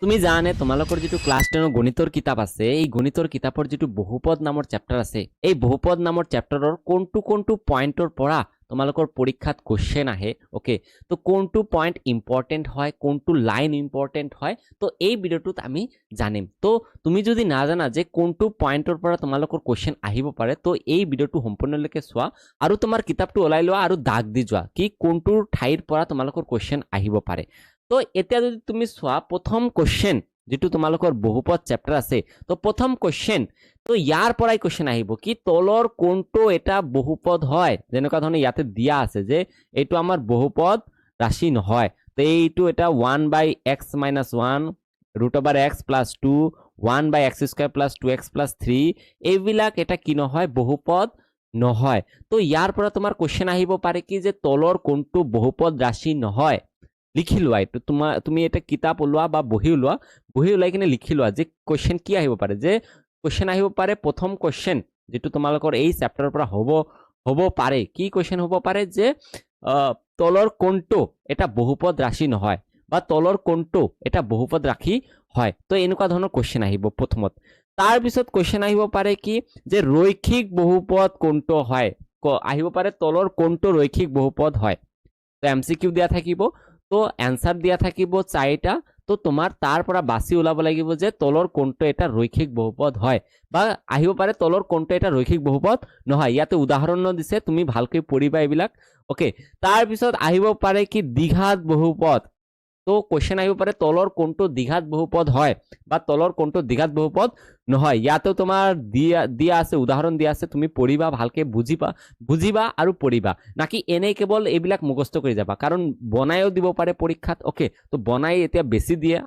তুমি জানে তোমালোকৰ যেটো ক্লাস 10 গণিতৰ কিতাপ আছে এই গণিতৰ কিতাপৰ যেটো বহুপদ নামৰ চেপ্টাৰ আছে এই বহুপদ নামৰ চেপ্টাৰৰ কোনটো পইণ্টৰ পৰা তোমালোকৰ পৰীক্ষাত কোশ্চেন আহে ওকে তো কোনটো পইণ্ট ইম্পৰ্টেন্ট হয় কোনটো লাইন ইম্পৰ্টেন্ট হয় তো এই ভিডিওটোত আমি জানিম তো তুমি যদি নাজানা যে কোনটো পইণ্টৰ পৰা তোমালোকৰ কোশ্চেন আহিব পাৰে তো এই ভিডিওটো সম্পূৰ্ণলৈকে চোৱা আৰু তোমাৰ কিতাপটো ওলাই লোৱা আৰু দাগ দি যোৱা কি কোনটো ঠাইৰ পৰা তোমালোকৰ কোশ্চেন আহিব পাৰে তো এতিয়া যদি তুমি চোৱা প্ৰথম কোশ্চেন যেটো তোমালোকৰ বহুপদ চেপ্টাৰ আছে তো প্ৰথম কোশ্চেন তো ইয়াৰ পৰাই কোশ্চেন আহিব কি তলৰ কোনটো এটা বহুপদ হয় যেনেকুৱা ধৰণে ইয়াতে দিয়া আছে যে এইটো আমাৰ বহুপদ ৰাশি নহয় তো এইটো এটা 1/x - 1 √x + 2 1/x² + 2x + 3 এইবিলাক এটা কি নহয় বহুপদ নহয় তো ইয়াৰ পৰা তোমাৰ কোশ্চেন আহিব পাৰে কি যে তলৰ কোনটো বহুপদ ৰাশি নহয় লিখি লোৱা এইটো তুমি এটা কিতাপ ওলোৱা বা বহি ওলাই কিনে লিখি লোৱা যে কোশ্চেন কি আহিব পাৰে যে কোশ্চেন আহিব পাৰে প্ৰথম কোশ্চেন যেটো তোমালোকৰ এই চেপ্টাৰৰ পৰা হ'ব পাৰে কি কোশ্চেন হ'ব পাৰে যে তলৰ কোনটো এটা বহুপদ ৰাশি নহয় বা তলৰ কোনটো এটা বহুপদ ৰাশি হয় তো এনেকুৱা ধৰণৰ কোশ্চেন আহিব প্ৰথমত তাৰ পিছত কোশ্চেন আহিব পাৰে কি যে ৰৈখিক বহুপদ কোনটো হয় আহিব পাৰে তলৰ কোনটো ৰৈখিক বহুপদ হয় তো এমসিকিউ দিয়া থাকিব তো এনসাৰ দিয়া থাকিব 4টা তো তোমাৰ তাৰ পৰা বাছি ওলাব লাগিব যে তলৰ কোনটো এটা ৰৈখিক বহুপদ হয় বা আহিব পাৰে তলৰ কোনটো এটা ৰৈখিক বহুপদ নহয় ইয়াতে উদাহৰণ দিছে তুমি ভালকৈ পঢ়িবা এইবিলাক ওকে তাৰ পিছত আহিব পাৰে কি দ্বিঘাত বহুপদ তো কোশ্চেন আহিব পাৰে তলৰ কোনটো দ্বিঘাত বহুপদ হয় বা তলৰ কোনটো দ্বিঘাত বহুপদ নহয় ইয়াতে তোমাৰ দিয়া আছে উদাহৰণ দিয়া আছে তুমি পঢ়িবা ভালকৈ বুজিবা আৰু পঢ়িবা নাকি এনে কেৱল এইবিলাক মুখস্থ কৰি যাবা কাৰণ বনায়ও দিব পাৰে পৰীক্ষাত ওকে তো বনাই এতিয়া বেছি দিয়ে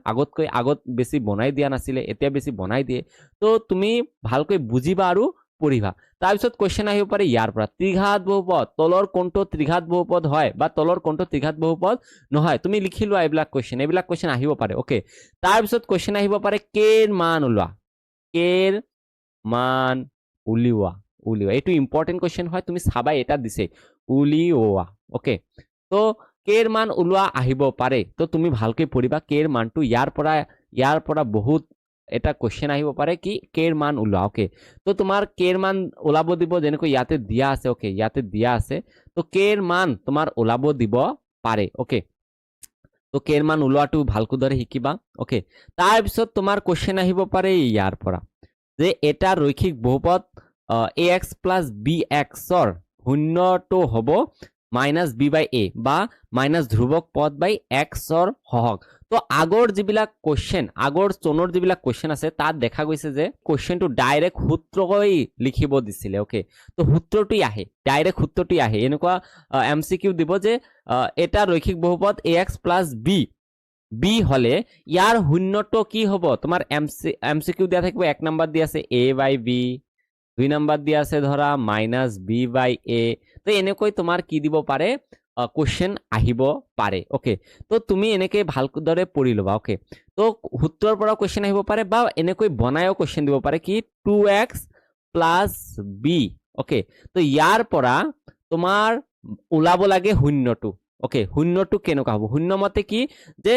আগত বেছি বনাই দিয়া নাছিলে এতিয়া বেছি বনাই দিয়ে তো তুমি ভালকৈ বুজিবা আৰু পঢ়িবা তাৰপিছত কোশ্চেন আহিব পাৰে ইয়াৰ পৰা ত্ৰিঘাত বহুপদ তলৰ কোনটো ত্ৰিঘাত বহুপদ হয় বা তলৰ কোনটো ত্ৰিঘাত বহুপদ নহয় তুমি লিখি লোৱা এইবিলাক কোশ্চেন আহিব পাৰে ওকে তাৰপিছত কোশ্চেন আহিব পাৰে কেৰ মান উলিওৱা এইটো ইম্পৰ্টেন্ট কোশ্চেন হয় তুমি চাবা এটা দিছে উলিওৱা ওকে তো কেৰ মান ওলোৱা আহিব পাৰে তো তুমি ভালকৈ পঢ়িবা কেৰ মানটো ইয়াৰ পৰা বহুত এটা কোশ্চেন আহিব পাৰে কি কেৰ মান ওলোৱা ওকে তো তোমাৰ কেৰ মান ওলাব দিব যেনেকৈ ইয়াতে দিয়া আছে ওকে ইয়াতে দিয়া আছে তো কেৰ মান তোমাৰ ওলাব দিব পাৰে ওকে তো কেৰ মান ওলোৱাটো ভালকৈ শিকিবা ওকে তাৰ পিছত তোমাৰ কোশ্চেন আহিব পাৰে ইয়াৰ পৰা যে এটা ৰৈখিক বহুপদ ax + bx ৰ শূন্যটো হ'ব -b/a বা মাইনাস ধ্ৰুৱক পদ বাই x ৰ সহগ তো আগৰ যিবিলাক কোশ্চেন আগৰ চনৰ যিবিলাক কোশ্চেন আছে তাত দেখা গৈছে যে কোশ্চেনটো ডাইৰেক্ট সূত্ৰকৈ লিখিব দিছিলে ওকে তো সূত্ৰটোই আহে ডাইৰেক্ট সূত্ৰটোই আহে এনেকুৱা এমসিকিউ দিব যে এটা ৰৈখিক বহুপদ ax + b হলে ইয়াৰ শূন্যটো কি হ'ব তোমাৰ এমসিকিউ দিয়া থাকিব 1 নম্বৰ দিয়া আছে a/b 2 নম্বৰ দিয়া আছে ধৰা -b/a তো এনেকৈ তোমাৰ কি দিব পাৰে কোশ্চেন আহিব পাৰে ওকে তো তুমি এনেকৈ ভালদৰে পঢ়ি লবা ওকে তো সূত্ৰৰ পৰা কোশ্চেন আহিব পাৰে বা এনেকৈ বনায়ও কোশ্চেন দিব পাৰে কি 2x + b ওকে তো ইয়াৰ পৰা তোমাৰ ওলাব লাগে শূন্যটো ওকে শূন্যটো কেনেকুৱা হ'ব শূন্য মতে কি যে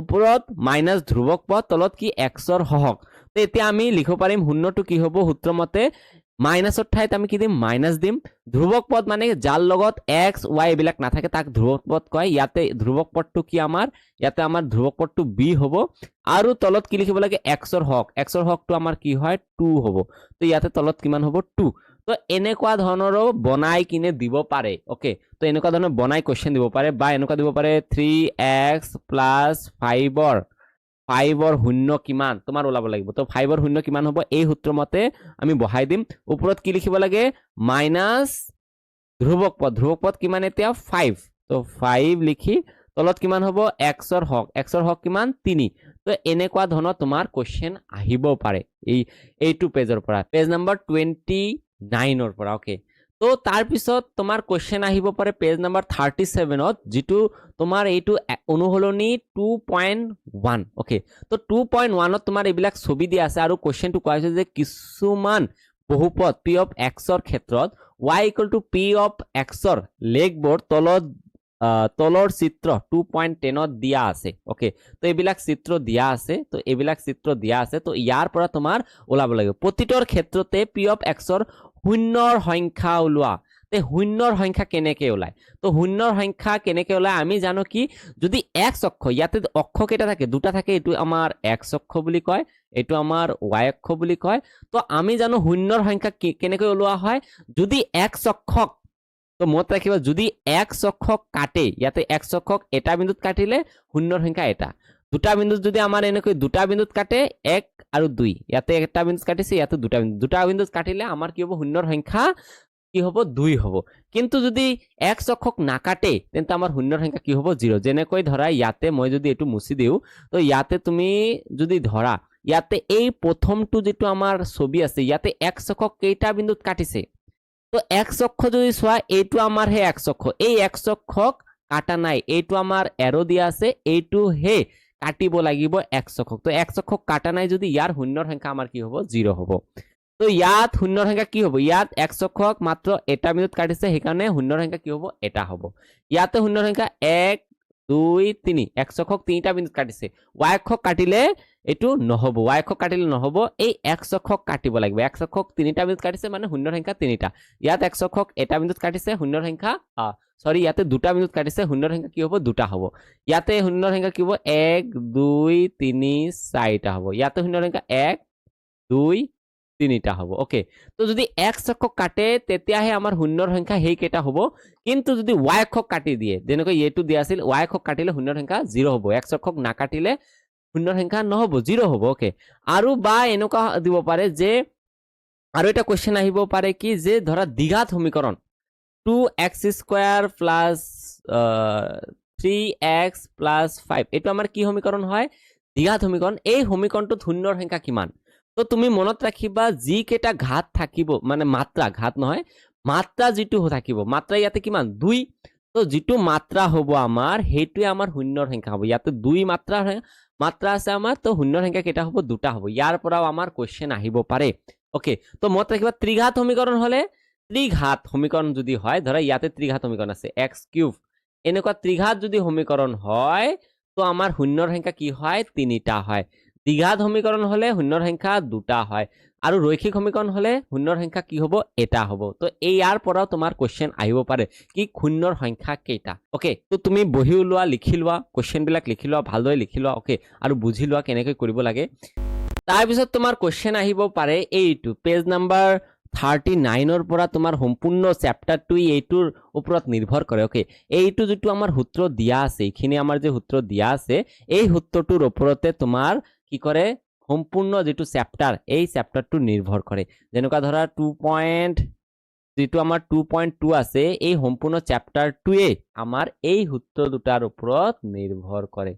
ওপৰত মাইনাস ধ্ৰুৱক পদ তলত কি x ৰ সহগ তো এতিয়া আমি লিখিব পাৰিম শূন্যটো কি হ'ব সূত্ৰ মতে মাইনাসৰ ঠাইত আমি কি দিম মাইনাস দিম ধ্ৰুৱক পদ মানে যাৰ লগত x y এইবিলাক নাথাকে তাক ধ্ৰুৱক পদ কয় ইয়াতে ধ্ৰুৱক পদটো কি ইয়াতে আমাৰ ধ্ৰুৱক পদটো b হ'ব আৰু তলত কি লিখিব লাগে x ৰ হকটো আমাৰ কি হয় 2 হ'ব তো ইয়াতে তলত কিমান হ'ব 2 তো এনেকুৱা ধৰণৰো বনাই কিনে দিব পাৰে ওকে তো এনেকুৱা ধৰণৰ বনাই কোশ্চেন দিব পাৰে বা এনেকুৱা দিব পাৰে 3x + 5 ৰ শূন্য কিমান তোমাৰ ওলাব লাগিব তো 5 ৰ শূন্য কিমান হ'ব এই সূত্ৰ মতে আমি বহাই দিম ওপৰত কি লিখিব লাগে মাইনাস ধ্ৰুৱক পদ কিমান এতিয়া 5 তো 5 লিখি তলত কিমান হ'ব x ৰ হক কিমান 3 তো এনেকুৱা ধৰণৰ তোমাৰ কোশ্চেন আহিব পাৰে এইটো পেজৰ পৰা পেজ নম্বৰ 29 ৰ পৰা ওকে তো তাৰ পিছত তোমাৰ কোশ্চেন আহিব পাৰে পেজ নম্বৰ 37ত যেটো তোমাৰ এইটো অনুহলনি 2.1 ওকে তো 2.1ত তোমাৰ এইবিলাক ছবি দিয়া আছে আৰু কোশ্চেনটো কোৱা হৈছে যে কিছুমান বহুপদ p of x ৰ ক্ষেত্ৰত y = p of x ৰ লেগবোৰ তলত তলৰ চিত্ৰ 2.10 দিয়া আছে ওকে তো এইবিলাক চিত্ৰ দিয়া আছে তো এইবিলাক চিত্ৰ দিয়া আছে তো ইয়াৰ পৰা তোমাৰ ওলাব লাগিব প্ৰতিটোৰ ক্ষেত্ৰতে p of x ৰ শূন্যৰ সংখ্যা ওলোৱা তে শূন্যৰ সংখ্যা কেনেকৈ ওলায় তো শূন্যৰ সংখ্যা কেনেকৈ ওলায় আমি জানো কি যদি x অক্ষ ইয়াতে অক্ষ কেইটা থাকে দুটা থাকে এইটো আমাৰ x অক্ষ বুলি কয় এইটো আমাৰ y অক্ষ বুলি কয় তো আমি জানো শূন্যৰ সংখ্যা কেনেকৈ ওলোৱা হয় যদি x অক্ষক তো মত ৰাখিবা যদি x অক্ষক কাটে ইয়াতে x অক্ষক এটা বিন্দুত কাটিলে শূন্যৰ সংখ্যা এটা দুটা বিন্দুত যদি আমাৰ এনেকৈ দুটা বিন্দুত কাটে 1 আৰু 2 ইয়াতে এটা বিন্দুত কাটিছে ইয়াতে দুটা বিন্দুত কাটিলে আমাৰ কি হ'ব শূন্যৰ সংখ্যা কি হ'ব 2 হ'ব কিন্তু যদি x অক্ষক নাকাটে তেন্তে আমাৰ শূন্যৰ সংখ্যা কি হ'ব 0 যেনেকৈ ধৰা ইয়াতে মই যদি এটো মুছি দিও তো ইয়াতে তুমি যদি ধৰা ইয়াতে এই প্ৰথমটো যেটো আমাৰ ছবি আছে ইয়াতে x অক্ষক কেইটা বিন্দুত কাটিছে তো x অক্ষ যদি চোৱা এইটো আমাৰ হে x অক্ষ এই x অক্ষক কাটা নাই এইটো আমাৰ এৰো দিয়া আছে এইটো হে কাটিব লাগিব x অক্ষক তো x অক্ষক কাটা নাই যদি ইয়াৰ শূন্যৰ সংখ্যা আমাৰ কি হ'ব 0 হ'ব তো ইয়াত শূন্যৰ সংখ্যা কি হ'ব ইয়াত x অক্ষক মাত্ৰ এটা বিন্দুত কাটিছে সেইকাৰণে শূন্যৰ সংখ্যা কি হ'ব এটা হ'ব ইয়াতে শূন্যৰ সংখ্যা 1 2 3 x অক্ষক তিনিটা বিন্দুত কাটিছে y অক্ষক কাটিলে এটো নহব y অক্ষক কাটিলে নহব এই x অক্ষক কাটিব লাগিব x অক্ষক তিনিটা বিন্দুত কাটিছে মানে শূন্যৰ সংখ্যা তিনিটা ইয়াত x অক্ষক এটা বিন্দুত কাটিছে শূন্যৰ সংখ্যা সৰি ইয়াতে দুটা বিন্দুত কাটিছে শূন্যৰ সংখ্যা কি হ'ব দুটা হ'ব ইয়াতে শূন্যৰ সংখ্যা কি হ'ব 1 2 3 4টা হ'ব ইয়াতে শূন্যৰ সংখ্যা 1 2 3টা হ'ব ওকে তো যদি x অক্ষক কাটে তেতিয়াহে আমাৰ শূন্যৰ সংখ্যা হেই কেটা হ'ব কিন্তু যদি y অক্ষক কাটি দিয়ে যেনেকৈ এটো দিয়া আছিল y অক্ষক কাটিলে শূন্যৰ সংখ্যা 0 হ'ব x অক্ষক না কাটিলে শূন্যৰ সংখ্যা নহব 0 হ'ব ওকে আৰু বা এনেকুৱা দিব পাৰে যে আৰু এটা কোৱেশ্চন আহিব পাৰে কি যে ধৰা দ্বিঘাত সমীকৰণ 2x² প্লাস 3x প্লাস 5 এটো আমাৰ কি সমীকৰণ হয় দ্বিঘাত সমীকৰণ এই সমীকৰণটো শূন্যৰ সংখ্যা কিমান তো তুমি মনত ৰাখিবা যি কেটা ঘাত থাকিব মানে মাত্ৰা ঘাত নহয় মাত্ৰা যেটো থাকিব মাত্ৰা ইয়াতে কিমান 2 তো যেটো মাত্ৰা হ'ব আমাৰ হেইটোৱে আমাৰ শূন্যৰ সংখ্যা হ'ব ইয়াতে 2 মাত্ৰা আছে আমাৰ তো শূন্যৰ সংখ্যা কেটা হ'ব দুটা হ'ব ইয়াৰ পৰাও আমাৰ কোৱেশ্চন আহিব পাৰে ওকে তো মনত ৰাখিবা ত্ৰিঘাত সমীকৰণ হলে ত্ৰিঘাত সমীকৰণ যদি হয় ধৰা ইয়াতে ত্ৰিঘাত সমীকৰণ আছে x³ এনেকুৱা ত্ৰিঘাত যদি সমীকৰণ হয় তো আমাৰ শূন্যৰ সংখ্যা কি হয় তিনিটা হয় দ্বিঘাত সমীকৰণ হলে শূন্যৰ সংখ্যা দুটা হয় আৰু ৰৈখিক সমীকৰণ হলে শূন্যৰ সংখ্যা কি হ'ব এটা হ'ব তো ইয়াৰ পৰাও তোমাৰ কোৱেশ্চন আহিব পাৰে কি শূন্যৰ সংখ্যা কেইটা ওকে তো তুমি বহি লোৱা লিখি লোৱা কোৱেশ্চন বিলাক লিখি লোৱা ভালদৰে লিখি লোৱা ওকে আৰু বুজি লোৱা কেনেকৈ কৰিব লাগে তাৰ পিছত তোমাৰ কোৱেশ্চন আহিব পাৰে এইটো পেজ নাম্বাৰ 39 পৰা তোমাৰ সম্পূৰ্ণ চেপ্টাৰটো এইটোৰ ওপৰত নিৰ্ভৰ কৰে ওকে এইটো যেটো আমাৰ সূত্ৰ দিয়া আছে এইখিনি আমাৰ যে সূত্ৰ দিয়া আছে এই সূত্ৰটোৰ ওপৰতে তোমাৰ কি কৰে সম্পূৰ্ণ যেটো চেপ্টাৰ এই চেপ্টাৰটো নিৰ্ভৰ কৰে যেনেকুৱা ধৰা 2. যেটো আমাৰ 2.2 আছে এই সম্পূৰ্ণ চেপ্টাৰটোৱে আমাৰ এই সূত্ৰ দুটাৰ ওপৰত নিৰ্ভৰ কৰে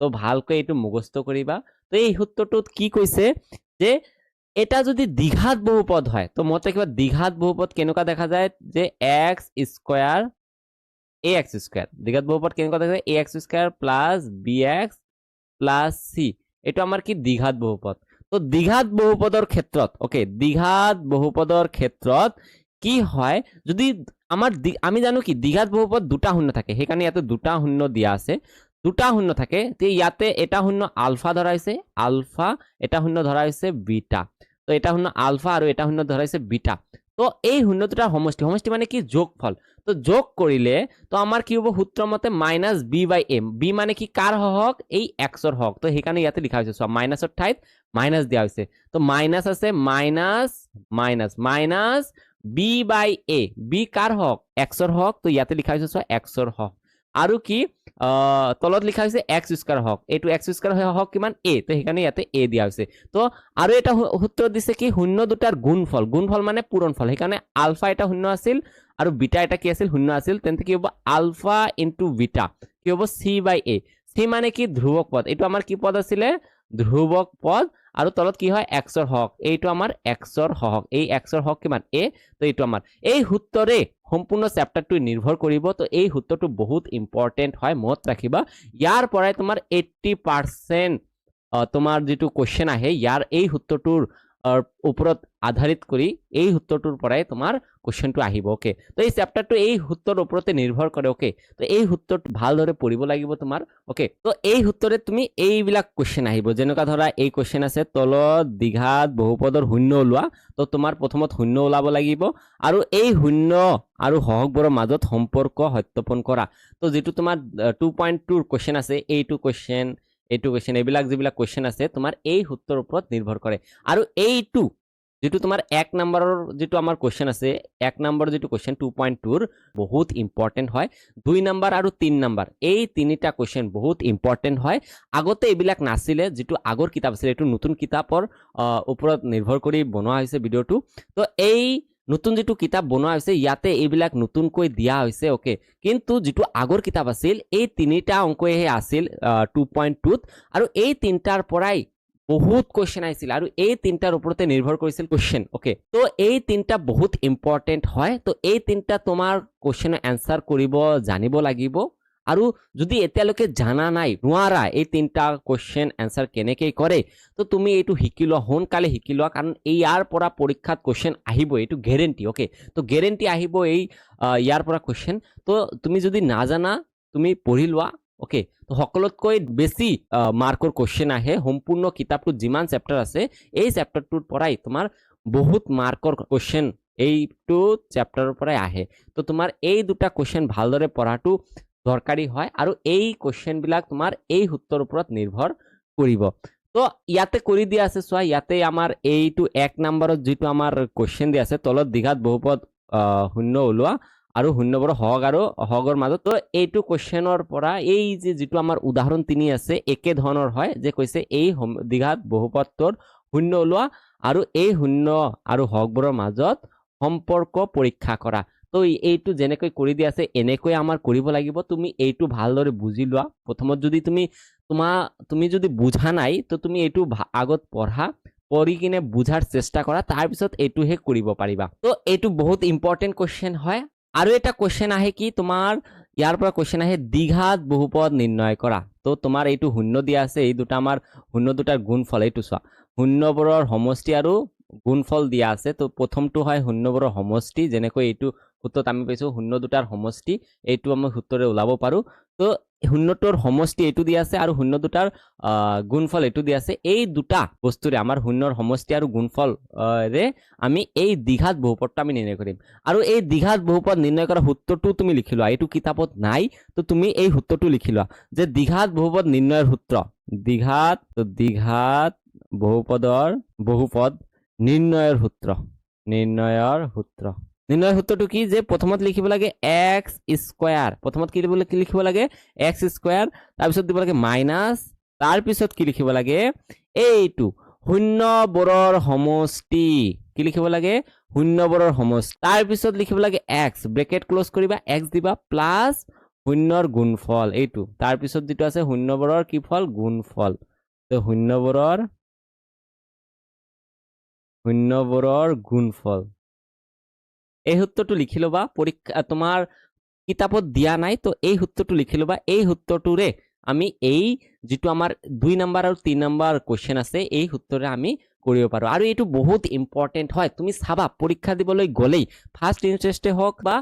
তো ভালকৈ এইটো মুখস্থ কৰিবা তো এই সূত্ৰটোত কি কৈছে যে এটা যদি দ্বিঘাত বহুপদ হয় তো মতে কিবা দ্বিঘাত বহুপদ কেনেকুৱা দেখা যায় যে x² ax² দ্বিঘাত বহুপদ কেনেকুৱা দেখা যায় ax² plus bx plus c এটো আমাৰ কি দ্বিঘাত বহুপদ তো দ্বিঘাত বহুপদৰ ক্ষেত্ৰত ওকে দ্বিঘাত বহুপদৰ ক্ষেত্ৰত কি হয় যদি আমাৰ আমি জানো কি দ্বিঘাত বহুপদ দুটা শূন্য থাকে সেইকাৰণে ইয়াতে দুটা শূন্য দিয়া আছে দুটা শূন্য থাকে তে ইয়াতে এটা শূন্য আলফা ধৰা হৈছে আলফা এটা শূন্য ধৰা হৈছে বিটা তো এটা শূন্য আলফা আৰু এটা শূন্য ধৰা হৈছে বিটা তো এই শূন্য দুটাৰ সমষ্টি মানে কি যোগফল তো যোগ কৰিলে তো আমাৰ কি হ'ব সূত্ৰ মতে -b/m b মানে কি কাৰ হওক এই x ৰ হওক তো সেইকাৰণে ইয়াতে লিখা হৈছে সব মাইনাসৰ ঠাইত মাইনাস দিয়া হৈছে তো মাইনাস আছে মাইনাস b/a b কাৰ হওক x ৰ হওক তো ইয়াতে লিখা হৈছে x ৰ হওক আৰু কি তলত লিখা হৈছে x² হওক এইটো x² হওক কিমান a তো সেইকাৰণে ইয়াতে a দিয়া হৈছে তো আৰু এটা সূত্ৰ দিছে কি শূন্য দুটাৰ গুণফল মানে পূৰণফল সেইকাৰণে আলফা এটা শূন্য আছিল আৰু বিটা এটা কি আছিল শূন্য আছিল তেন্তে কি হ'ব আলফা ইনটু বিটা কি হ'ব c/a c মানে কি ধ্ৰুৱক পদ এইটো আমাৰ কি পদ আছিল ধ্ৰুৱক পদ আৰু তলত কি হয় x ৰ হওক এইটো আমাৰ x ৰ হওক এই x ৰ হওক কিমান a তো এইটো আমাৰ এই সূত্ৰৰে সম্পূৰ্ণ চেপ্টাৰটো নিৰ্ভৰ কৰিব তো এই সূত্ৰটো বহুত ইম্পৰ্টেন্ট হয় মনত ৰাখিবা ইয়াৰ পৰাই তোমাৰ 80% তোমাৰ যেটো কোৱেশ্চন আহে ইয়াৰ এই সূত্ৰটোৰ ওপৰত আধাৰিত কৰি এই সূত্ৰটোৰ পৰাই তোমাৰ কোৱেশ্চনটো আহিব ওকে তো এই চেপ্টাৰটো এই সূত্ৰৰ ওপৰতে নিৰ্ভৰ কৰে ওকে তো এই সূত্ৰটো ভালদৰে পঢ়িব লাগিব তোমাৰ ওকে তো এই সূত্ৰৰে তুমি এইবিলাক কোৱেশ্চন আহিব যেনেকুৱা ধৰা এই কোৱেশ্চন আছে তলত দ্বিঘাত বহুপদৰ শূন্য ওলোৱা তো তোমাৰ প্ৰথমত শূন্য ওলাব লাগিব আৰু এই শূন্য আৰু সহগবোৰৰ মাজত সম্পৰ্ক সত্যাপন কৰা তো যেটো তোমাৰ 2.2 ৰ কোৱেশ্চন আছে এইটো কোৱেশ্চন এইবিলাক যিবিলাক কোৱেশ্চন আছে তোমাৰ এই সূত্ৰৰ ওপৰত নিৰ্ভৰ কৰে আৰু এইটো যেটো তোমাৰ 1 নম্বৰৰ যেটো আমাৰ কোৱেশ্চন আছে 1 নম্বৰ যেটো কোৱেশ্চন 2.2 ৰ বহুত ইম্পৰ্টেন্ট হয় 2 নম্বৰ আৰু 3 নম্বৰ এই তিনিটা কোৱেশ্চন বহুত ইম্পৰ্টেন্ট হয় আগতে এইবিলাক নাছিলে যেটো আগৰ কিতাপ আছিল এটো নতুন কিতাপৰ ওপৰত নিৰ্ভৰ কৰি বনোৱা হৈছে ভিডিওটো তো এই নতুন যেটো কিতাপ বনোৱা হৈছে ইয়াতে এইবিলাক নতুনকৈ দিয়া হৈছে ওকে কিন্তু যেটো আগৰ কিতাপ আছিল এই তিনিটা অংকহে আছিল 2.2 ত আৰু এই তিনটাৰ পৰাই বহুত কোৱেশ্চন আহিছিল আৰু এই তিনটাৰ ওপৰতে নিৰ্ভৰ কৰিছিল কোৱেশ্চন ওকে তো এই তিনটা বহুত ইম্পৰ্টেন্ট হয় তো এই তিনটা তোমাৰ কোৱেশ্চনৰ আনসাৰ কৰিব জানিব লাগিব আৰু যদি এতিয়ালৈকে জানা নাই নোৱাৰা এই তিনটা কোৱেশ্চন আনসাৰ কেনেকৈ কৰে তো তুমি এইটো শিকি লোৱা সোনকালে শিকি লোৱা কাৰণ ইয়াৰ পৰা পৰীক্ষাত কোৱেশ্চন আহিব এইটো গ্যাৰেন্টি ওকে তো গ্যাৰেন্টি আহিব এই ইয়াৰ পৰা কোৱেশ্চন তো তুমি যদি নাজানা তুমি পঢ়ি লোৱা ওকে তো সকলোতকৈ বেছি মাৰ্কৰ কোৱেশ্চন আহে সম্পূৰ্ণ কিতাপটোত যিমান চেপ্টাৰ আছে এই চেপ্টাৰটোৰ পৰাই তোমাৰ বহুত মাৰ্কৰ কোৱেশ্চন এইটো চেপ্টাৰৰ পৰাই আহে তো তোমাৰ এই দুটা কোৱেশ্চন ভালদৰে পঢ়াটো দৰকাৰী হয় আৰু এই কোৱেশ্চন বিলাক তোমাৰ এই সূত্ৰৰ ওপৰত নিৰ্ভৰ কৰিব তো ইয়াতে কৰি দিয়া আছে চোৱা ইয়াতে আমাৰ এইটো 1 নম্বৰত যেটো আমাৰ কোৱেশ্চন দিয়া আছে তলত দ্বিঘাত বহুপদ শূন্য ওলোৱা আৰু শূন্যবৰ হগ আৰু হগৰ মাজত তো এইটো কোৱেশ্চনৰ পৰা এই যে যেটো আমাৰ উদাহৰণ 3 আছে একে ধৰণৰ হয় যে কৈছে এই দ্বিঘাত বহুপদৰ শূন্য ওলোৱা আৰু এই শূন্য আৰু হগবোৰৰ মাজত সম্পৰ্ক পৰীক্ষা কৰা তো এইটো যেনেকৈ কৰি দিয়া আছে এনেকৈ আমাৰ কৰিব লাগিব তুমি এইটো ভালদৰে বুজি লোৱা প্ৰথমত যদি তুমি যদি বুঝা নাই তো তুমি এইটো আগত পঢ়া পঢ়ি কিনে বুঝাৰ চেষ্টা কৰা তাৰ পিছত এইটোহে কৰিব পাৰিবা তো এইটো বহুত ইম্পৰ্টেন্ট কোৱেশ্চন হয় আৰু এটা কোৱেশ্চন আহে কি তোমাৰ ইয়াৰ পৰা কোৱেশ্চন আহে দ্বিঘাত বহুপদ নিৰ্ণয় কৰা তো তোমাৰ এইটো শূন্য দিয়া আছে এই দুটা আমাৰ শূন্য দুটাৰ গুণফল এইটো চোৱা শূন্যবোৰৰ সমষ্টি আৰু গুণফল দিয়া আছে তো প্ৰথমটো হয় শূন্যবোৰৰ সমষ্টি যেনেকৈ এইটো সূত্ৰত আমি পাইছো শূন্য দুটাৰ সমষ্টি এইটো আমি সূত্ৰৰে ওলাব পাৰো তো শূন্যটোৰ সমষ্টি এইটো দিয়া আছে আৰু শূন্য দুটাৰ গুণফল এইটো দিয়া আছে এই দুটা বস্তুৰে আমাৰ শূন্যৰ সমষ্টি আৰু গুণফল ৰে আমি এই দ্বিঘাত বহুপদটো আমি নিৰ্ণয় কৰিম আৰু এই দ্বিঘাত বহুপদ নিৰ্ণয় কৰা সূত্ৰটো তুমি লিখি লোৱা এইটো কিতাপত নাই তো তুমি এই সূত্ৰটো লিখি লোৱা যে দ্বিঘাত বহুপদ নিৰ্ণয়ৰ সূত্ৰ দ্বিঘাত বহুপদ নিৰ্ণয়ৰ সূত্ৰটো কি যে প্ৰথমত লিখিব লাগে x স্কয়াৰ প্ৰথমত কি লিখিব লাগে x স্কয়াৰ তাৰ পিছত দিব লাগে মাইনাস তাৰ পিছত কি লিখিব লাগে এইটো শূন্যবোৰৰ সমষ্টি কি লিখিব লাগে শূন্যবোৰৰ সমষ্টি তাৰ পিছত লিখিব লাগে x ব্ৰেকেট ক্লোজ কৰিবা x দিবা প্লাস শূন্যৰ গুণফল এইটো তাৰ পিছত যেটো আছে শূন্যবোৰৰ কি ফল গুণফল তো শূন্যবোৰৰ গুণফল এই সূত্ৰটো লিখি লবা পৰীক্ষা তোমাৰ কিতাপত দিয়া নাই তো এই সূত্ৰটো লিখি লবা এই সূত্ৰটোৰে আমি এই যেটো আমাৰ 2 নম্বৰ আৰু 3 নম্বৰ কোৱেশ্চন আছে এই সূত্ৰৰে আমি কৰিব পাৰো আৰু এইটো বহুত ইম্পৰ্টেন্ট হয় তুমি চাবা পৰীক্ষা দিবলৈ গলেই ফাৰ্স্ট ইউনিট হওক বা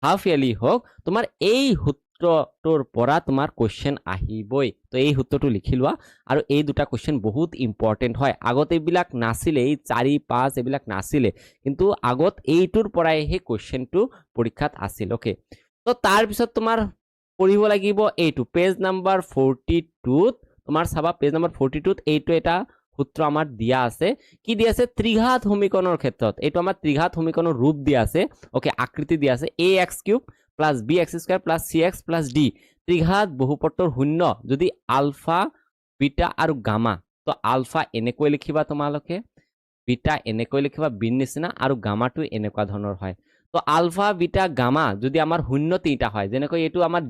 হাফ ইয়াৰলি হওক তোমাৰ এই সূত্ৰটোৰ পৰা তোমাৰ কোৱেশ্চন আহিবই তো এই সূত্ৰটো লিখি লোৱা আৰু এই দুটা কোৱেশ্চন বহুত ইম্পৰ্টেন্ট হয় আগত এইবিলাক নাছিলে এই 4 5 এইবিলাক নাছিলে কিন্তু আগত এইটোৰ পৰাই হে কোৱেশ্চনটো পৰীক্ষাত আছিল ওকে তো তাৰ পিছত তোমাৰ পঢ়িব লাগিব এইটো পেজ নম্বৰ 42 তোমাৰ চাবা পেজ নম্বৰ 42 এইটো এটা সূত্ৰ আমাৰ দিয়া আছে কি দিয়া আছে ত্ৰিঘাত সমীকৰণৰ ক্ষেত্ৰত এইটো আমাৰ ত্ৰিঘাত সমীকৰণৰ ৰূপ দিয়া আছে ওকে আকৃতি দিয়া আছে ax³ plus bx² plus cx plus d ত্ৰিঘাত বহুপদৰ শূন্য যদি আলফা বিটা আৰু গামা তো আলফা এনেকৈ লিখিবা তোমালোকে বিটা এনেকৈ লিখিবা বিৰ নিচিনা আৰু গামাটো এনেকুৱা ধৰণৰ হয় তো আলফা বিটা গামা যদি আমাৰ শূন্য তিনিটা হয় যেনেকৈ এইটো আমাৰ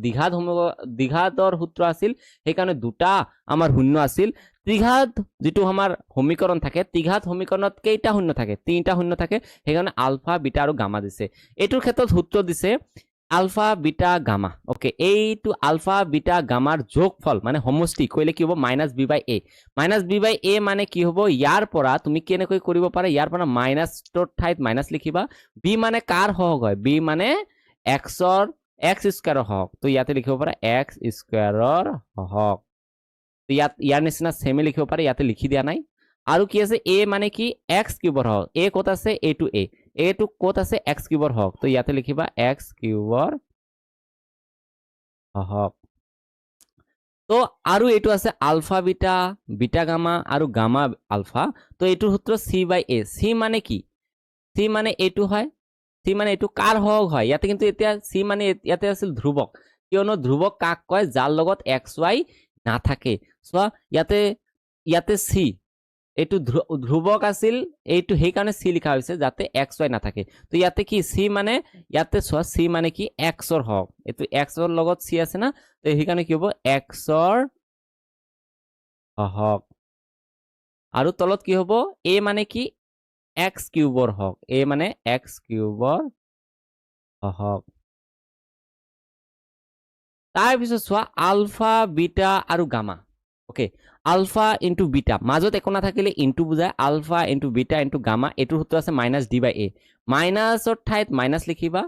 দ্বিঘাতৰ সূত্ৰ আছিল সেইকাৰণে দুটা আমাৰ শূন্য আছিল ত্ৰিঘাত যেটো আমাৰ সমীকৰণ থাকে ত্ৰিঘাত সমীকৰণত কেইটা শূন্য থাকে তিনিটা শূন্য থাকে সেইকাৰণে আলফা বিটা আৰু গামা দিছে এইটোৰ ক্ষেত্ৰত সূত্ৰ দিছে আলফা বিটা গামা ওকে এইটো আলফা বিটা গামাৰ যোগফল মানে সমষ্টি কইলে কি হ'ব -b/a -b/a মানে কি হ'ব ইয়াৰ পৰা তুমি কেনেকৈ কৰিব পাৰা ইয়াৰ পৰা মাইনাছৰ ঠাইত মাইনাছ লিখিবা b মানে কাৰ হওক হয় b মানে x স্কয়াৰৰ হওক তো ইয়াতে লিখিব পাৰা x স্কয়াৰৰ হওক তো ইয়াৰ নিচিনা সেমে লিখিব পাৰা ইয়াতে লিখি দিয়া নাই আৰু কি আছে a মানে কি x কিউবৰ হওক a কত আছে a টো কত আছে x কিউবৰ হওক তো ইয়াতে লিখিবা x কিউবৰ হওক তো আৰু এইটো আছে আলফা বিটা বিটা গামা আৰু গামা আলফা তো এইটো সূত্র c/a c মানে কি c মানে এইটো হয় c মানে এইটো কাৰ হওক হয় ইয়াতে কিন্তু এতিয়া c মানে ইয়াতে আছিল ধ্ৰুবক কিয়নো ধ্ৰুবক কাক কয় যাৰ লগত xy নাথাকে সো ইয়াতে c এইটো ধ্ৰুবক আছিল এইটো সেই কাৰণে c লিখা হৈছে যাতে xy নাথাকে তো ইয়াতে কি c মানে ইয়াতে সোৱা c মানে কি x ৰ হওক এইটো x ৰ লগত c আছে না তো সেই কাৰণে কি হ'ব x ৰ হওক আৰু তলত কি হ'ব a মানে কি x কিউবৰ হওক a মানে x কিউবৰ হওক তাৰ পিছত সোৱা আলফা বিটা আৰু gamma okay alpha into beta মাজত একো নাথাকিলে ইনটু বুজায় alpha into beta into gamma এইটোৰ সূত্ৰ আছে -d/a মাইনাছৰ ঠাইত মাইনাছ লিখিবা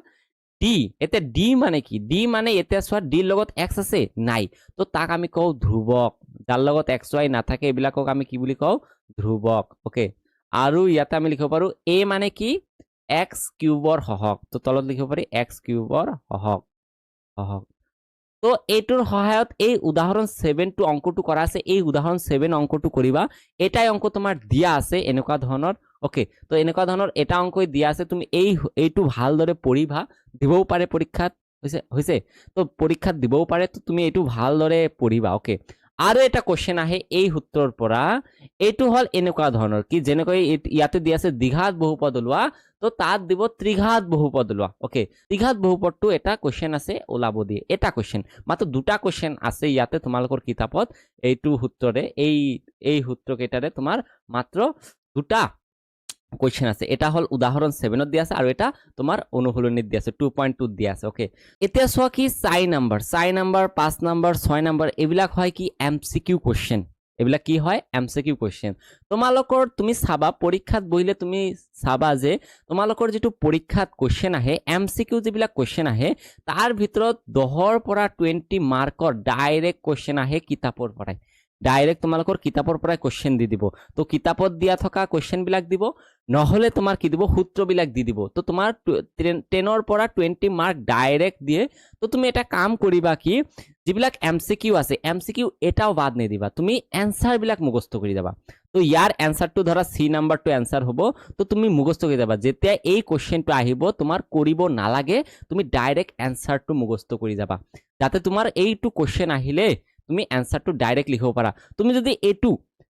d এতে d মানে কি d মানে এতে সোৱা d লগত x আছে নাই তো তাক আমি কও ধ্ৰুবক যাৰ লগত xy নাথাকে এবিলাকক আমি কি বুলি কও ধ্ৰুবক ওকে আৰু ইয়াতে আমি লিখিব পাৰো a মানে কি x কিউবৰ হওক তো তলত লিখিব পাৰি x কিউবৰ হওক তো এইটোৰ সহায়ত এই উদাহৰণ 7 টো অঙ্কটো কৰা আছে এই উদাহৰণ 7 অঙ্কটো কৰিবা এটাই অঙ্ক তোমাৰ দিয়া আছে এনেকুৱা ধৰণৰ ওকে তো এনেকুৱা ধৰণৰ এটা অঙ্কই দিয়া আছে তুমি এইটো ভালদৰে পঢ়িবা দিবও পাৰে পৰীক্ষাত হৈছে তো পৰীক্ষাত দিবও পাৰে তো তুমি এইটো ভালদৰে পঢ়িবা ওকে আৰু এটা কোশ্চেন আহে এই সূত্ৰৰ পৰা এইটো হল এনেকুৱা ধৰণৰ কি যেনেকৈ ইয়াতে দিয়া আছে দ্বিঘাত বহুপদ ওলোৱা তো তাত দিব ত্ৰিঘাত বহুপদ ওলোৱা ওকে ত্ৰিঘাত বহুপদটো এটা কোশ্চেন আছে ওলাব দিয়ে এটা কোশ্চেন মাত্ৰ দুটা কোশ্চেন আছে ইয়াতে তোমালোকৰ কিতাপত এইটো সূত্ৰৰে এই সূত্ৰ কেইটাৰে তোমাৰ মাত্ৰ দুটা কোশ্চেন আছে এটা হল উদাহৰণ 7 ত দিয়া আছে আৰু এটা তোমাৰ অনুশীলনীত দিয়া আছে 2.2 দিয়া আছে ওকে এতিয়া সোৱা কি 4 নম্বৰ 5 নম্বৰ 6 নম্বৰ এবিলাক হয় কি এমসিকিউ কোশ্চেন এবিলাক কি হয় এমসিকিউ কোশ্চেন তোমালোকৰ তুমি চাবা পৰীক্ষাত বহিলে তুমি চাবা যে তোমালোকৰ যেটো পৰীক্ষাত কোশ্চেন আহে এমসিকিউ যিবিলাক কোশ্চেন আহে তাৰ ভিতৰত 10 ৰ পৰা 20 মাৰ্কৰ ডাইৰেক্ট কোশ্চেন আহে কিতাপৰ পৰাই ডাইৰেক্ট তোমালোকৰ কিতাপৰ পৰাই কোশ্চেন দি দিব তো কিতাপত দিয়া থকা কোশ্চেন বিলাক দিব নহলে তোমাৰ কি দিব সূত্ৰ বিলাক দি দিব তো তোমাৰ 10 ৰ পৰা 20 মাৰ্ক ডাইৰেক্ট দিয়ে তো তুমি এটা কাম কৰিবা কি যিবিলাক এমসিকিউ আছে এমসিকিউ এটাও বাদ নিদিবা তুমি এনসাৰ বিলাক মুখস্থ কৰি যাবা তো ইয়াৰ এনসাৰটো ধৰা সি নাম্বাৰটো এনসাৰ হ'ব তো তুমি মুখস্থ কৰি যাবা যেতিয়া এই কোশ্চেনটো আহিব তোমাৰ কৰিব নালাগে তুমি ডাইৰেক্ট এনসাৰটো মুখস্থ কৰি যাবা যাতে তোমাৰ এইটো কোশ্চেন আহিলে তুমি এনসাৰটো ডাইৰেক্ট লিখিব পাৰা তুমি যদি এইটো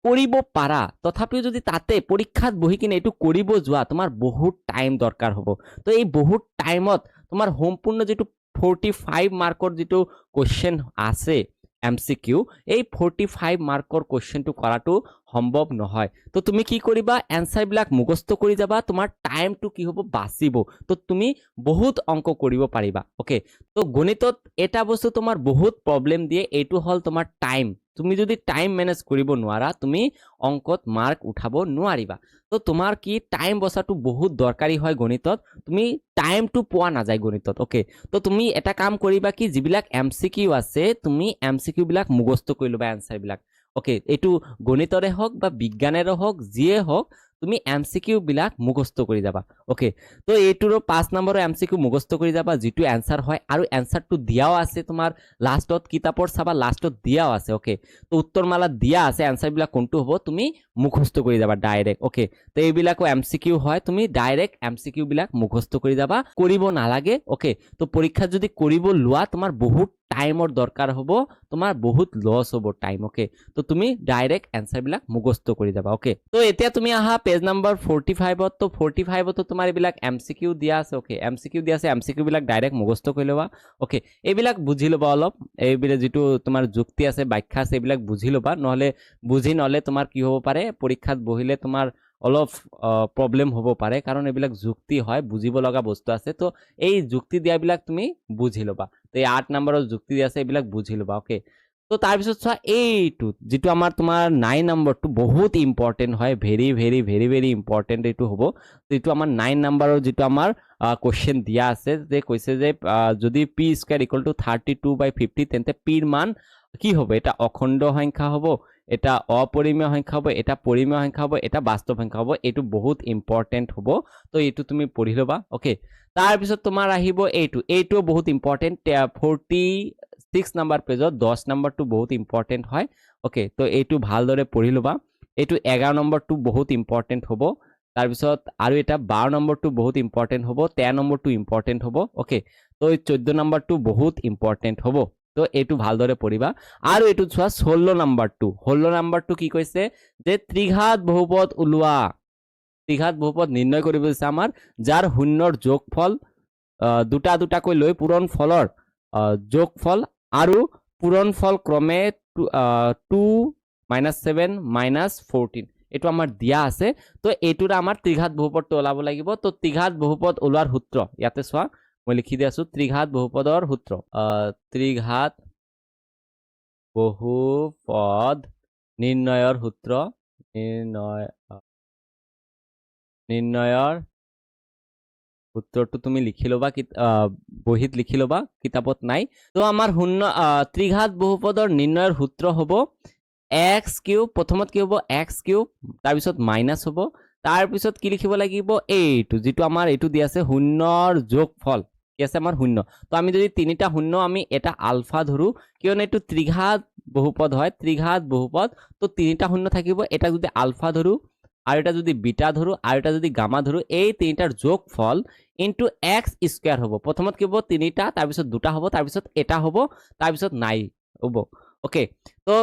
কৰিব পাৰা তথাপিও যদি তাতে পৰীক্ষাত বহি কিনে এইটো কৰিব যোৱা তোমাৰ বহুত টাইম দৰকাৰ হ'ব তো এই বহুত টাইমত তোমাৰ সম্পূৰ্ণ যেটো 45 মাৰ্কৰ যেটো কোশ্চেন আছে এমসিকিউ এই 45 মাৰ্কৰ কোশ্চেনটো কৰাটো সম্ভৱ নহয় তো তুমি কি কৰিবা এনসাৰ বিলাক মুখস্থ কৰি যাবা তোমাৰ টাইমটো কি হ'ব বাচিব তো তুমি বহুত অঙ্ক কৰিব পাৰিবা ওকে তো গণিতত এটা বস্তু তোমাৰ বহুত প্ৰবলেম দিয়ে এইটো হল তোমাৰ টাইম তুমি যদি টাইম মেনেজ কৰিব নোৱাৰা তুমি অঙ্কত মাৰ্ক উঠাব নোৱাৰিবা তো তোমাৰ কি টাইম বচাটো বহুত দৰকাৰী হয় গণিতত তুমি টাইমটো পোৱা নাযায় গণিতত ওকে তো তুমি এটা কাম কৰিবা কি যিবিলাক এমসিকিউ আছে তুমি এমসিকিউ বিলাক মুখস্থ কৰি লবা আনসাৰ বিলাক ওকে এইটো গণিতৰে হওক বা বিজ্ঞানৰে হওক যিয়ে হওক তুমি এমসিকিউ বিলাক মুখস্থ কৰি যাবা ওকে তো এইটোৰ 5 নম্বৰৰ এমসিকিউ মুখস্থ কৰি যাবা যেটো আনসাৰ হয় আৰু আনসাৰটো দিয়াও আছে তোমাৰ লাষ্টত কিতাপৰ চাবা লাষ্টত দিয়াও আছে ওকে তো উত্তৰমালা দিয়া আছে আনসাৰ বিলাক কোনটো হ'ব তুমি মুখস্থ কৰি যাবা ডাইৰেক্ট ওকে তো এইবিলাকো এমসিকিউ হয় তুমি ডাইৰেক্ট এমসিকিউ বিলাক মুখস্থ কৰি যাবা কৰিব নালাগে ওকে তো পৰীক্ষা যদি কৰিব লোৱা তোমাৰ বহুত টাইমৰ দৰকাৰ হ'ব তোমাৰ বহুত লস হ'ব টাইম ওকে তো তুমি ডাইৰেক্ট আনসাৰ বিলাক মুখস্থ কৰি যাবা ওকে তো এতিয়া তুমি আহা পেজ নাম্বাৰ 45 তো 45 তো তোমাৰ এইবিলাক এমসিকিউ দিয়া আছে ওকে এমসিকিউ দিয়া আছে এমসিকিউ বিলাক ডাইৰেক্ট মুখস্থ কৰি লবা ওকে এইবিলাক বুজি লবা অলপ এইবিলাক যেটো তোমাৰ যুক্তি আছে ব্যাখ্যা আছে এইবিলাক বুজি লবা নহলে বুজি নলে তোমাৰ কি হ'ব পাৰে পৰীক্ষাত বহিলে তোমাৰ অলপ প্ৰব্লেম হ'ব পাৰে, কাৰণ এইবিলাক যুক্তি হয়, বুজিব লগা বস্তু আছে। তো এই যুক্তি দিয়াবিলাক তুমি বুজি ল'বা। তো এই 8 নম্বৰৰ যুক্তি দিয়া আছে, এইবিলাক বুজি ল'বা। ওকে, তো তাৰপিছত চোৱা এইটো যিটো আমাৰ তোমাৰ 9 নম্বৰটো বহুত ইম্পৰ্টেণ্ট হয়, very very very very important এইটো হ'ব। তো এইটো আমাৰ 9 নম্বৰৰ যিটো আমাৰ কুৱেশ্যন দিয়া আছে, যে কৈছে যে যদি পি স্কোয়াৰ ইকুয়াল টু 32/50 তেন্তে পিৰ মান কি হ'ব? এটা অখণ্ড সংখ্যা হ'ব, এটা অপৰিমেয় সংখ্যা হ'ব, এটা পৰিমেয় সংখ্যা হ'ব, এটা বাস্তৱ সংখ্যা হ'ব। এইটো বহুত ইম্পৰ্টেণ্ট হ'ব, তো এইটো তুমি পঢ়ি ল'বা। ওকে, তাৰপিছত তোমাৰ আহিব এইটোও বহুত ইম্পৰ্টেণ্ট, 46 নম্বৰ পেজত 10 নম্বৰটো বহুত ইম্পৰ্টেণ্ট হয়। ওকে, তো এইটো ভালদৰে পঢ়ি ল'বা। এইটো 11 নম্বৰটো বহুত ইম্পৰ্টেণ্ট হ'ব। তাৰপিছত আৰু এটা 12 নম্বৰটো বহুত ইম্পৰ্টেণ্ট হ'ব, 13 নম্বৰটো ইম্পৰ্টেণ্ট হ'ব। ওকে, তো 14 নম্বৰটো বহুত ইম্পৰ্টেণ্ট হ'ব। তো এইটো ভালদৰে পঢ়িবা। আৰু এইটো চোৱা 16 নম্বৰটো কি কৈছে, যে ত্ৰিঘাত বহুপদ ওলোৱা, ত্ৰিঘাত বহুপদ নিৰ্ণয় কৰিব দিছে আমাৰ, যাৰ শূন্যৰ যোগফল দুটা দুটাকৈ লৈ পূৰণফলৰ যোগফল আৰু পূৰণফল ক্ৰমে 2 - 7 - 14 এইটো আমাৰ দিয়া আছে। তো এইটোৰ আমাৰ ত্ৰিঘাত বহুপদটো ওলাব লাগিব। তো ত্ৰিঘাত বহুপদ ওলোৱাৰ সূত্ৰ ইয়াতে চোৱা, মই লিখি দি আছো, ত্ৰিঘাত বহুপদৰ সূত্ৰ, ত্ৰিঘাত বহুপদ নিৰ্ণয়ৰ সূত্ৰ, নিৰ্ণয়ৰ সূত্ৰটো তুমি লিখি ল'বা, বহীত লিখি ল'বা, কিতাপত নাই। তো আমাৰ ত্ৰিঘাত বহুপদৰ নিৰ্ণয়ৰ সূত্ৰ হ'ব এক্স কিউব, প্ৰথমত কি হ'ব এক্স কিউব, তাৰপিছত মাইনাছ হ'ব, তাৰপিছত কি লিখিব লাগিব, এইটো যিটো আমাৰ এইটো দি আছে শূন্যৰ যোগফল, কি আছে আমাৰ শূন্য। তো আমি যদি তিনিটা শূন্য আমি এটা আলফা ধৰো, কিয়নো এইটো ত্ৰিঘাত বহুপদ হয়, ত্ৰিঘাত বহুপদ, তো তিনিটা শূন্য থাকিব, এটা যদি আলফা ধৰো, আৰু এটা যদি বিটা ধৰো, আৰু এটা যদি গামা ধৰো, এই তিনিটাৰ যোগফল ইনটু এক্স স্কোয়াৰ হ'ব। প্ৰথমত কি হ'ব তিনিটা, তাৰপিছত দুটা হ'ব, তাৰপিছত এটা হ'ব, তাৰপিছত নাই হ'ব। ওকে, তো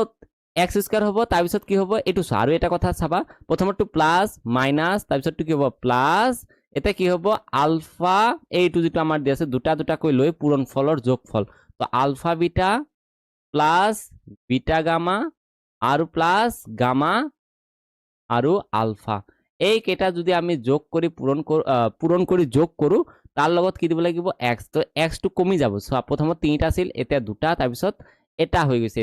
এক্স স্কোয়াৰ হ'ব, তাৰপিছত কি হ'ব এইটো চোৱা, আৰু এটা কথা চাবা, প্ৰথমতটো প্লাছ মাইনাছ, তাৰপিছতটো কি হ'ব প্লাছ, এতিয়া কি হ'ব আলফা, এইটো যিটো আমাৰ দি আছে দুটা দুটাকৈ লৈ পূৰণফলৰ যোগফল, তো alpha beta plus beta gamma আৰু প্লাছ গামা আৰু আলফা, এই কেইটা যদি আমি যোগ কৰি পূৰণ কৰি যোগ কৰোঁ, তাৰ লগত কি দিব লাগিব এক্স। তো এক্সটো কমি যাব, চোৱা প্ৰথমত তিনিটা আছিল, এতিয়া দুটা, তাৰপিছত এটা হৈ গৈছে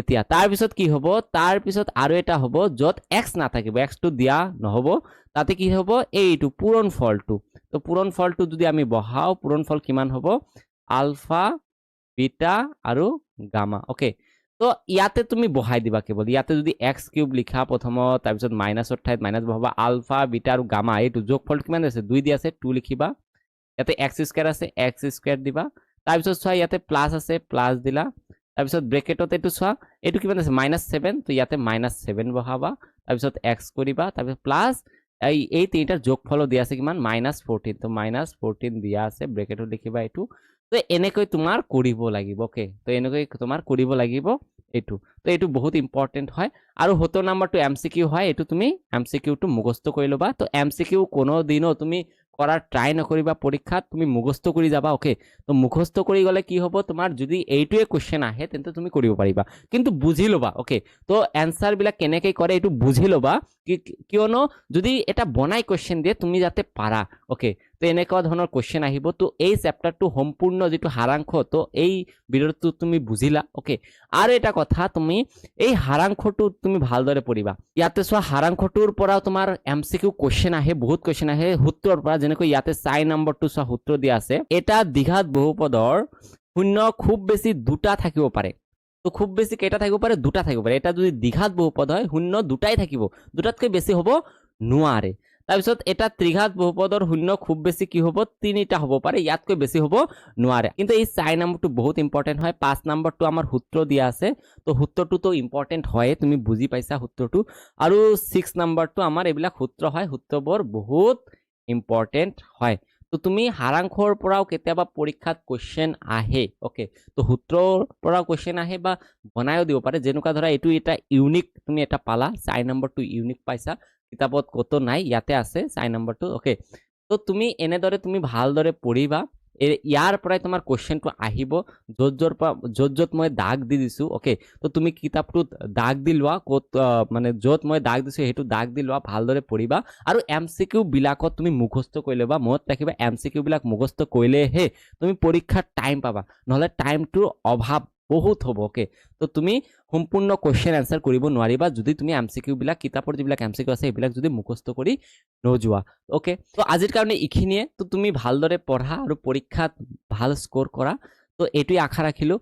এতিয়া তাৰপিছত কি হ'ব, তাৰপিছত আৰু এটা হ'ব য'ত এক্স নাথাকিব, এক্সটো দিয়া নহ'ব, তাতে কি হ'ব এইটো পূৰণফলটো। তো পূৰণফলটো যদি আমি বহাওঁ, পূৰণফল কিমান হ'ব আলফা বিটা আৰু গামা। ওকে, তো ইয়াতে তুমি বহাই দিবা, কেৱল ইয়াতে যদি এক্স কিউব লিখা প্ৰথমত, তাৰপিছত মাইনাছৰ ঠাইত মাইনাছ বহাবা, আলফা বিটা আৰু গামা এইটো যোগফল কিমান আছে 2 দি আছে, 2 লিখিবা, ইয়াতে এক্স স্কোয়াৰ আছে, এক্স স্কোয়াৰ দিবা, তাৰপিছত চোৱা ইয়াতে প্লাছ আছে, প্লাছ দিলা, তাৰপিছত ব্ৰেকেটত এইটো চোৱা, এইটো কিমান আছে -7, তো ইয়াতে -7 বহাবা, তাৰপিছত এক্স কৰিবা, তাৰপিছত প্লাছ এই তিনিটাৰ যোগফলো দিয়া আছে কিমান -14, তো -14 দিয়া আছে, ব্ৰেকেটত লিখিবা এইটো। তো এনেকৈ তোমাৰ কৰিব লাগিব। ওকে, তো এনেকৈ তোমাৰ কৰিব লাগিব এইটো। তো এইটো বহুত ইম্পৰ্টেণ্ট হয়। আৰু 70 নম্বৰটো MCQ হয়, এইটো তুমি MCQটো মুখস্থ কৰি ল'বা। তো MCQ কোনো দিনো তুমি কৰাৰ ট্ৰাই নকৰিবা, পৰীক্ষাত তুমি মুখস্থ কৰি যাবা। ওকে, তো মুখস্থ কৰি গ'লে কি হ'ব, তোমাৰ যদি এইটোৱে কুৱেশ্যন আহে তেন্তে তুমি কৰিব পাৰিবা, কিন্তু বুজি ল'বা। ওকে, তো এনচাৰবিলাক কেনেকৈ কৰে এইটো বুজি ল'বা, কিয়নো যদি এটা বনাই কুৱেশ্যন দিয়ে তুমি যাতে পাৰা। ওকে, তো এনেকুৱা ধৰণৰ কুৱেশ্যন আহিব। তো এই চেপ্টাৰটো সম্পূৰ্ণ যিটো সাৰাংশ, তো এই ভিডিঅ'টো তুমি বুজিলা। ওকে, আৰু এটা কথা, তুমি এই সাৰাংশটো তুমি ভালদৰে পঢ়িবা। ইয়াতে চোৱা সাৰাংশটোৰ পৰা তোমাৰ MCQ কুৱেশ্যন আহে, বহুত কুৱেশ্যন আহে সূত্ৰৰ পৰা, যেনেকৈ ইয়াতে 4 নম্বৰটো চোৱা সূত্ৰ দিয়া আছে, এটা দ্বিঘাত বহুপদৰ শূন্য খুব বেছি দুটা থাকিব পাৰে। তো খুব বেছি কেইটা থাকিব পাৰে, দুটা থাকিব পাৰে। এটা যদি দ্বিঘাত বহুপদ হয় শূন্য দুটাই থাকিব, দুটাতকৈ বেছি হ'ব নোৱাৰে। তাৰপিছত এটা ত্ৰিঘাত বহুপদৰ শূন্য খুব বেছি কি হ'ব, তিনিটা হ'ব পাৰে, ইয়াতকৈ বেছি হ'ব নোৱাৰে। কিন্তু এই 4 নম্বৰটো বহুত ইম্পৰ্টেণ্ট হয়। 5 নম্বৰটো আমাৰ সূত্ৰ দিয়া আছে, তো সূত্ৰটোতো ইম্পৰ্টেণ্ট হয়, তুমি বুজি পাইছা সূত্ৰটো। আৰু 6 নম্বৰটো আমাৰ এইবিলাক সূত্ৰ হয়, সূত্ৰবোৰ বহুত ইম্পৰ্টেণ্ট হয়। তো তুমি সাৰাংশৰ পৰাও কেতিয়াবা পৰীক্ষাত কুৱেশ্যন আহে। ওকে, তো সূত্ৰৰ পৰাও কুৱেশ্যন আহে বা বনায়ো দিব পাৰে, যেনেকুৱা ধৰা এইটো এটা ইউনিক তুমি এটা পালা, 4 নম্বৰটো ইউনিক পাইছা, কিতাপত ক'তো নাই, ইয়াতে আছে 4 নম্বৰটো। ওকে, তো তুমি এনেদৰে তুমি ভালদৰে পঢ়িবা, ইয়াৰ পৰাই তোমাৰ কুৱেশ্যনটো আহিব য'ত মই দাগ দি দিছোঁ অ'কে তো তুমি কিতাপটোত দাগ দি লোৱা ক'ত মানে য'ত মই দাগ দিছোঁ সেইটো দাগ দি লোৱা ভালদৰে পঢ়িবা আৰু MCQ বিলাকত তুমি মুখস্থ কৰি ল'বা মনত ৰাখিবা MCQ বিলাক মুখস্থ কৰিলেহে তুমি পৰীক্ষাত টাইম পাবা নহ'লে টাইমটোৰ অভাৱ বহুত হ'ব অ'কে তো তুমি সম্পূৰ্ণ কুৱেশ্যন এনচাৰ কৰিব নোৱাৰিবা যদি তুমি MCQ বিলাক কিতাপৰ যিবিলাক MCQ আছে সেইবিলাক যদি মুখস্থ কৰি নোযোৱা অ'কে তো আজিৰ কাৰণে এইখিনিয়ে তো তুমি ভালদৰে পঢ়া আৰু পৰীক্ষাত ভাল স্ক'ৰ কৰা তো এইটোৱে আশা ৰাখিলোঁ